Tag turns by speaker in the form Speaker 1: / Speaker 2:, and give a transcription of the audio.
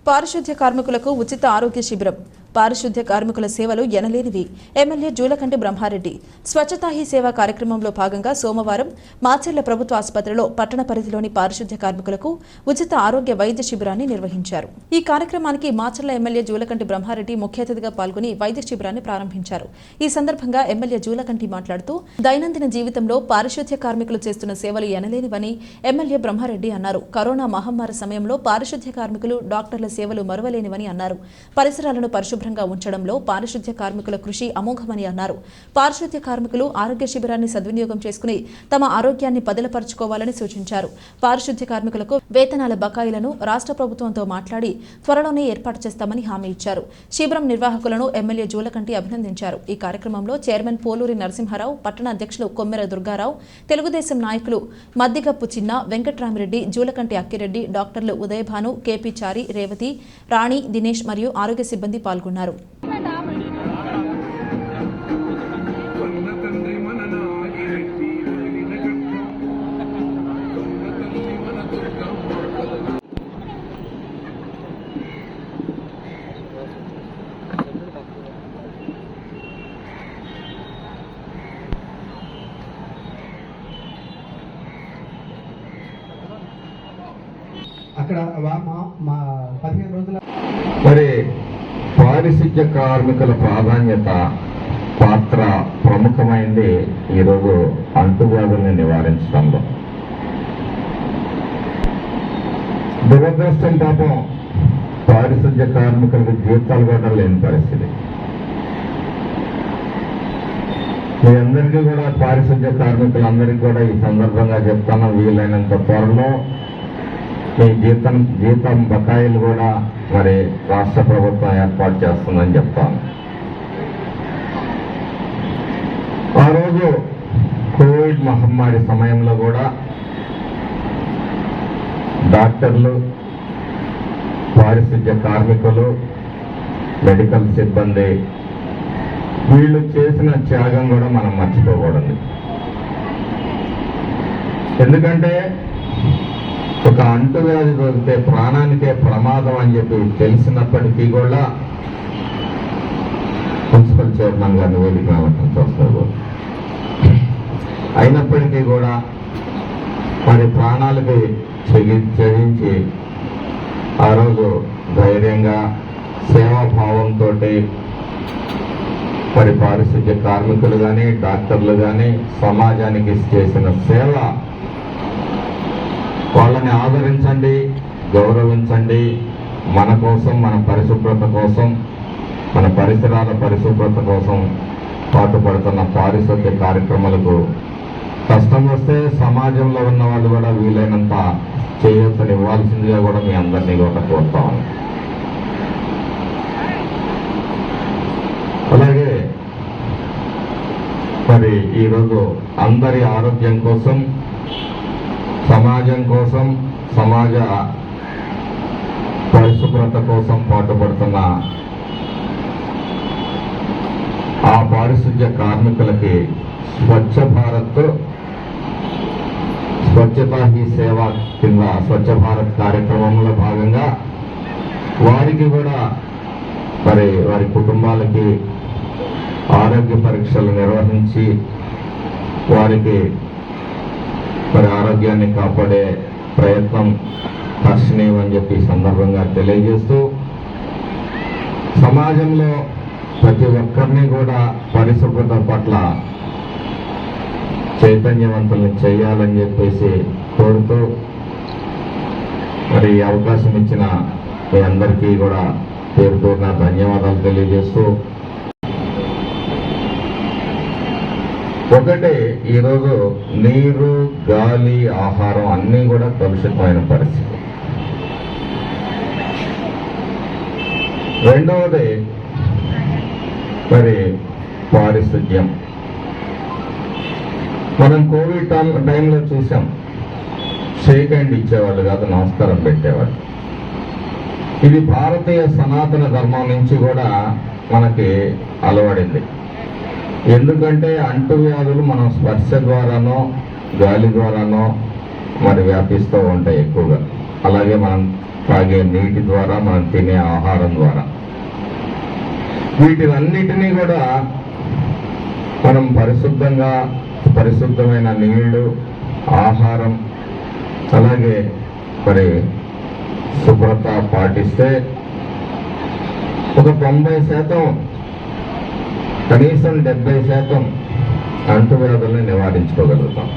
Speaker 1: పారిశుద్ధ్య కార్మికులకు ఉచిత ఆరోగ్య శిబిరం. పారిశుద్ధ్య కార్మికుల సేవలు ఎనలేనివి. ఎమ్మెల్యే జూలకంటి బ్రహ్మారెడ్డి స్వచ్ఛతా హీ సేవ కార్యక్రమంలో భాగంగా సోమవారం మాచెర్ల ప్రభుత్వ ఆసుపత్రిలో పట్టణ పరిధిలోని పారిశుద్ధ్య కార్మికులకు ఉచిత ఆరోగ్య వైద్య శిబిరాన్ని నిర్వహించారు. ఈ కార్యక్రమానికి మాచెర్ల ఎమ్మెల్యే జూలకంటి బ్రహ్మారెడ్డి ముఖ్య అతిథిగా పాల్గొని వైద్య శిబిరాన్ని ప్రారంభించారు. ఈ సందర్భంగా ఎమ్మెల్యే జూలకంటి మాట్లాడుతూ దైనందిన జీవితంలో పారిశుద్ధ్య కార్మికులు చేస్తున్న సేవలు ఎనలేనివని ఎమ్మెల్యే బ్రహ్మారెడ్డి అన్నారు. కరోనా మహమ్మారి సమయంలో పారిశుద్ధ్య కార్మికులు, డాక్టర్ల సేవలు మరువలేనివని అన్నారు. పరిసరాలను పరిశుభ్రంగా ఉంచడంలో పారిశుద్ధ్య కార్మికుల కృషి అమోఘమని అన్నారు. పారిశుద్ధ్య కార్మికులు ఆరోగ్య శిబిరాన్ని సద్వినియోగం చేసుకుని తమ ఆరోగ్యాన్ని పదిలపరుచుకోవాలని సూచించారు. పారిశుద్ధ్య కార్మికులకు వేతనాల బకాయిలను రాష్ట్ర ప్రభుత్వంతో మాట్లాడి త్వరలోనే ఏర్పాటు చేస్తామని హామీ ఇచ్చారు. శిబిరం నిర్వాహకులను ఎమ్మెల్యే జూలకంటి అభినందించారు. ఈ కార్యక్రమంలో చైర్మన్ పోలూరి నరసింహారావు, పట్టణ అధ్యక్షులు కొమ్మెర దుర్గారావు, తెలుగుదేశం నాయకులు మద్దిగప్పు చిన్న, వెంకట్రామిరెడ్డి, జూలకంటి అక్కిరెడ్డి, డాక్టర్లు ఉదయభాను, కేపీ చారి, రేవతి, రాణి, దినేష్ మరియు ఆరోగ్య సిబ్బంది పాల్గొన్నారు.
Speaker 2: అక్కడ మా 15 రోజుల
Speaker 3: మరి పారిశుద్ధ్య కార్మికుల ప్రాధాన్యత పాత్ర ప్రముఖమైంది ఈరోజు అంటువ్యాధుల్ని నివారించడంలో. దురదృష్టం పాపం పారిశుద్ధ్య కార్మికులకు జీతాలు కూడా లేని పరిస్థితి. మీ అందరికీ కూడా పారిశుద్ధ్య కార్మికులందరికీ కూడా ఈ సందర్భంగా చెప్తాను, వీలైనంత త్వరలో మీ జీతం బకాయిలు కూడా మరి రాష్ట్ర ప్రభుత్వం ఏర్పాటు చేస్తుందని చెప్తాను. ఆ రోజు కోవిడ్ మహమ్మారి సమయంలో కూడా డాక్టర్లు, పారిశుద్ధ్య కార్మికులు, మెడికల్ సిబ్బంది వీళ్ళు చేసిన త్యాగం కూడా మనం మర్చిపోకూడదు. ఎందుకంటే ఒక అంటువ్యాధి దొరికితే ప్రాణానికే ప్రమాదం అని చెప్పి తెలిసినప్పటికీ కూడా మున్సిపల్ చైర్మన్ గారిని వేదిక రావటం చూస్తారు. అయినప్పటికీ కూడా మరి ప్రాణాలకి చెగించి ఆ రోజు ధైర్యంగా సేవాభావంతో మరి పారిశుద్ధ్య కార్మికులు కానీ, డాక్టర్లు కానీ సమాజానికి చేసిన సేవ, వాళ్ళని ఆదరించండి, గౌరవించండి. మన కోసం, మన పరిశుభ్రత కోసం, మన పరిసరాల పరిశుభ్రత కోసం పాటుపడుతున్న పారిశుద్ధ్య కార్యక్రమాలకు కష్టం వస్తే సమాజంలో ఉన్న వాళ్ళు కూడా వీలైనంత చేయొచ్చనివ్వాల్సిందిగా కూడా మీ అందరినీ కూడా కోరుతాము. అలాగే మరి ఈరోజు అందరి ఆరోగ్యం కోసం, సమాజం కోసం, సమాజ పరిశుభ్రత కోసం పాటుపడుతున్న ఆ పారిశుద్ధ్య కార్మికులకి స్వచ్ఛ భారత్, స్వచ్ఛతా హీ సేవ కింద స్వచ్ఛ భారత్ కార్యక్రమంలో భాగంగా వారికి కూడా మరి వారి కుటుంబాలకి ఆరోగ్య పరీక్షలు నిర్వహించి వారికి మరి ఆరోగ్యాన్ని కాపాడే ప్రయత్నం హర్షణీయం అని చెప్పి సందర్భంగా తెలియజేస్తూ, సమాజంలో ప్రతి ఒక్కరిని కూడా పరిశుభ్రత పట్ల చైతన్యవంతుల్ని చేయాలని చెప్పేసి కోరుతూ, మరి అవకాశం ఇచ్చిన మీ అందరికీ కూడా పేరు పేరున ధన్యవాదాలు తెలియజేస్తూ, ఒకటి ఈరోజు నీరు, గాలి, ఆహారం అన్నీ కూడా కలుషితమైన పరిస్థితి. రెండవది మరి పారిశుద్ధ్యం. మనం కోవిడ్ టైంలో చూసాం, షేక్ హ్యాండ్ ఇచ్చేవాళ్ళు కాదు, నమస్కారం పెట్టేవాళ్ళు. ఇది భారతీయ సనాతన ధర్మం నుంచి కూడా మనకి అలవడింది. ఎందుకంటే అంటువ్యాధులు మనం స్పర్శ ద్వారానో, గాలి ద్వారానో మరి వ్యాపిస్తూ ఉంటాయి ఎక్కువగా. అలాగే మనం తాగే నీటి ద్వారా, మనం తినే ఆహారం ద్వారా, వీటినన్నిటినీ కూడా మనం పరిశుద్ధమైన నీళ్లు, ఆహారం, అలాగే మరి శుభ్రత పాటిస్తే ఒక 90%, కనీసం 70% అంటువ్యాధుల్ని నివారించుకోగలుగుతాం.